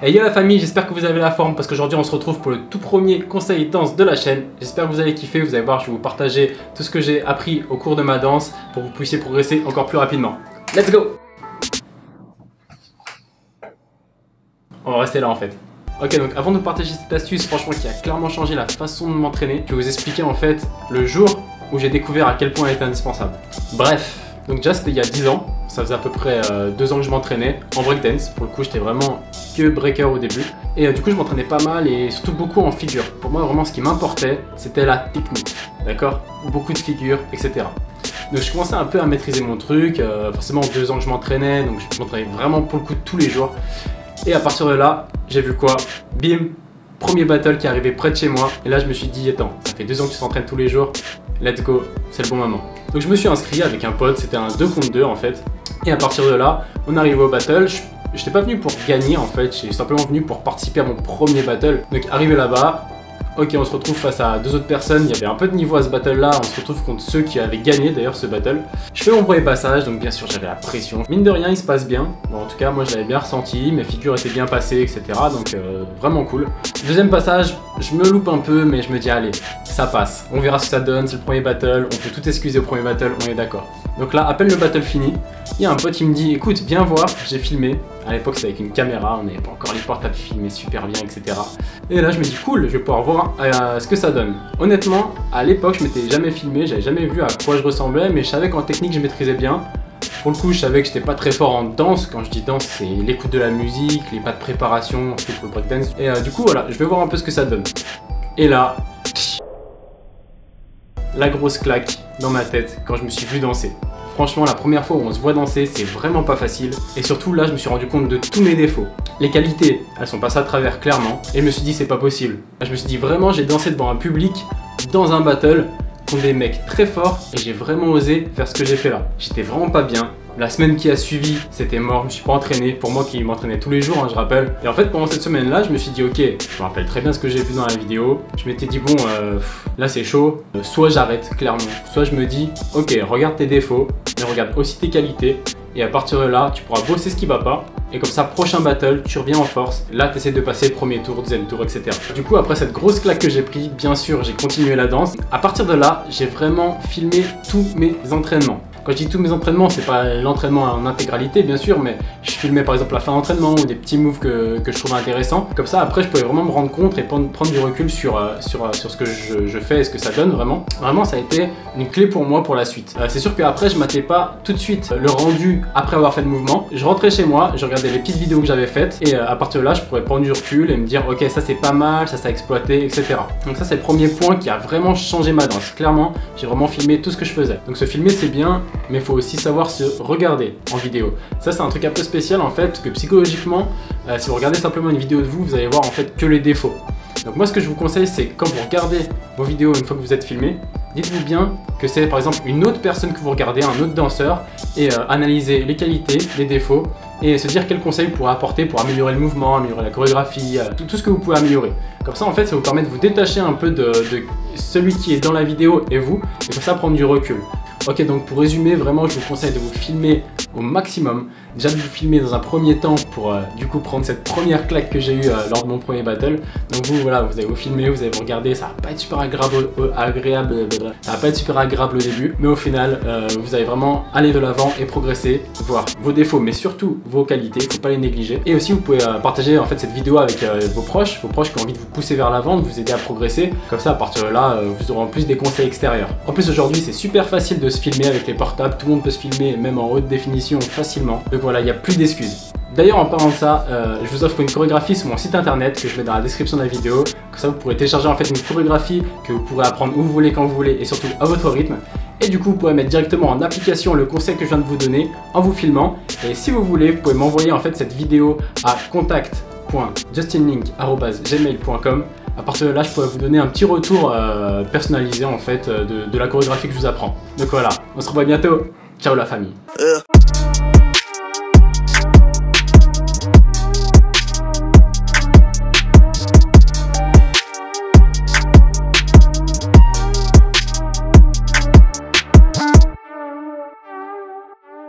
Et yo la famille, j'espère que vous avez la forme parce qu'aujourd'hui on se retrouve pour le tout premier conseil danse de la chaîne. J'espère que vous allez kiffer, vous allez voir, je vais vous partager tout ce que j'ai appris au cours de ma danse pour que vous puissiez progresser encore plus rapidement. Let's go! On va rester là en fait. Ok, donc avant de vous partager cette astuce, franchement qui a clairement changé la façon de m'entraîner, je vais vous expliquer en fait le jour où j'ai découvert à quel point elle était indispensable. Bref, donc déjà c'était il y a 10 ans, ça faisait à peu près 2 ans que je m'entraînais en breakdance. Pour le coup j'étais vraiment que breaker au début. Et du coup je m'entraînais pas mal et surtout beaucoup en figure. Pour moi vraiment ce qui m'importait c'était la technique, d'accord? Beaucoup de figures, etc. Donc je commençais un peu à maîtriser mon truc, forcément 2 ans que je m'entraînais, donc je m'entraînais vraiment pour le coup tous les jours. Et à partir de là, j'ai vu quoi? Bim! Premier battle qui est arrivé près de chez moi. Et là je me suis dit, attends, ça fait 2 ans que tu t'entraînes tous les jours, let's go, c'est le bon moment. Donc je me suis inscrit avec un pote, c'était un 2 contre 2 en fait. Et à partir de là, on arrive au battle. Je n'étais pas venu pour gagner en fait, j'ai simplement venu pour participer à mon premier battle. Donc arrivé là-bas, ok, on se retrouve face à 2 autres personnes, il y avait un peu de niveau à ce battle là, on se retrouve contre ceux qui avaient gagné d'ailleurs ce battle. Je fais mon premier passage, donc bien sûr j'avais la pression. Mine de rien il se passe bien, bon, en tout cas moi je l'avais bien ressenti, mes figures étaient bien passées, etc. Donc vraiment cool. Deuxième passage, je me loupe un peu mais je me dis allez, ça passe, on verra ce que ça donne, c'est le premier battle, on peut tout excuser au premier battle, on est d'accord. Donc là, à peine le battle fini, il y a un pote qui me dit écoute, viens voir, j'ai filmé. À l'époque c'était avec une caméra, on n'avait pas encore les portables filmés super bien, etc. Et là je me dis cool, je vais pouvoir voir ce que ça donne. Honnêtement, à l'époque je m'étais jamais filmé, j'avais jamais vu à quoi je ressemblais, mais je savais qu'en technique je maîtrisais bien. Pour le coup je savais que j'étais pas très fort en danse, quand je dis danse c'est l'écoute de la musique, les pas de préparation, c'est pour le breakdance. Et du coup voilà, je vais voir un peu ce que ça donne. Et là, la grosse claque dans ma tête quand je me suis vu danser. Franchement, la première fois où on se voit danser, c'est vraiment pas facile. Et surtout, là, je me suis rendu compte de tous mes défauts. Les qualités, elles sont passées à travers clairement. Et je me suis dit, c'est pas possible. Je me suis dit, vraiment, j'ai dansé devant un public, dans un battle, contre des mecs très forts. Et j'ai vraiment osé faire ce que j'ai fait là. J'étais vraiment pas bien. La semaine qui a suivi, c'était mort, je me suis pas entraîné. Pour moi qui m'entraînais tous les jours, hein, je rappelle. Et en fait, pendant cette semaine-là, je me suis dit, ok, je me rappelle très bien ce que j'ai vu dans la vidéo. Je m'étais dit, bon, là c'est chaud. Soit j'arrête, clairement. Soit je me dis, ok, regarde tes défauts, mais regarde aussi tes qualités. Et à partir de là, tu pourras bosser ce qui va pas. Et comme ça, prochain battle, tu reviens en force. Là, tu essaies de passer premier tour, deuxième tour, etc. Du coup, après cette grosse claque que j'ai pris, bien sûr, j'ai continué la danse. À partir de là, j'ai vraiment filmé tous mes entraînements. Quand je dis tous mes entraînements, c'est pas l'entraînement en intégralité bien sûr, mais je filmais par exemple la fin d'entraînement ou des petits moves que je trouvais intéressants. Comme ça après je pouvais vraiment me rendre compte et prendre du recul sur ce que je fais et ce que ça donne vraiment. Vraiment ça a été une clé pour moi pour la suite. C'est sûr qu'après je matais pas tout de suite le rendu après avoir fait le mouvement. Je rentrais chez moi, je regardais les petites vidéos que j'avais faites et à partir de là je pourrais prendre du recul et me dire ok ça c'est pas mal, ça a exploité, etc. Donc ça c'est le premier point qui a vraiment changé ma danse. Clairement j'ai vraiment filmé tout ce que je faisais. Donc se filmer c'est bien, mais il faut aussi savoir se regarder en vidéo. Ça c'est un truc un peu spécial en fait, parce que psychologiquement, si vous regardez simplement une vidéo de vous, vous allez voir en fait que les défauts. Donc moi ce que je vous conseille c'est quand vous regardez vos vidéos une fois que vous êtes filmé, dites-vous bien que c'est par exemple une autre personne que vous regardez, un autre danseur, et analysez les qualités, les défauts, et se dire quels conseils vous pourrez apporter pour améliorer le mouvement, améliorer la chorégraphie, tout ce que vous pouvez améliorer. Comme ça en fait ça vous permet de vous détacher un peu de celui qui est dans la vidéo et vous, et comme ça prendre du recul. Ok, donc pour résumer, vraiment je vous conseille de vous filmer au maximum. Déjà de vous filmer dans un premier temps pour du coup prendre cette première claque que j'ai eue lors de mon premier battle. Donc vous voilà, vous allez vous filmer, vous allez vous regarder, ça va pas être super agréable au début, mais au final vous allez vraiment aller de l'avant et progresser, voir vos défauts mais surtout vos qualités, il faut pas les négliger. Et aussi vous pouvez partager en fait cette vidéo avec vos proches qui ont envie de vous pousser vers l'avant, de vous aider à progresser. Comme ça à partir de là, vous aurez en plus des conseils extérieurs. En plus aujourd'hui c'est super facile de se filmer avec les portables, tout le monde peut se filmer même en haute définition facilement. Donc voilà, il n'y a plus d'excuses. D'ailleurs en parlant de ça, je vous offre une chorégraphie sur mon site internet que je mets dans la description de la vidéo. Comme ça vous pourrez télécharger en fait une chorégraphie que vous pourrez apprendre où vous voulez, quand vous voulez et surtout à votre rythme. Et du coup vous pouvez mettre directement en application le conseil que je viens de vous donner en vous filmant. Et si vous voulez, vous pouvez m'envoyer en fait cette vidéo à contact.justinlink@gmail.com. À partir de là, je pourrais vous donner un petit retour personnalisé en fait de la chorégraphie que je vous apprends. Donc voilà, on se revoit bientôt. Ciao la famille.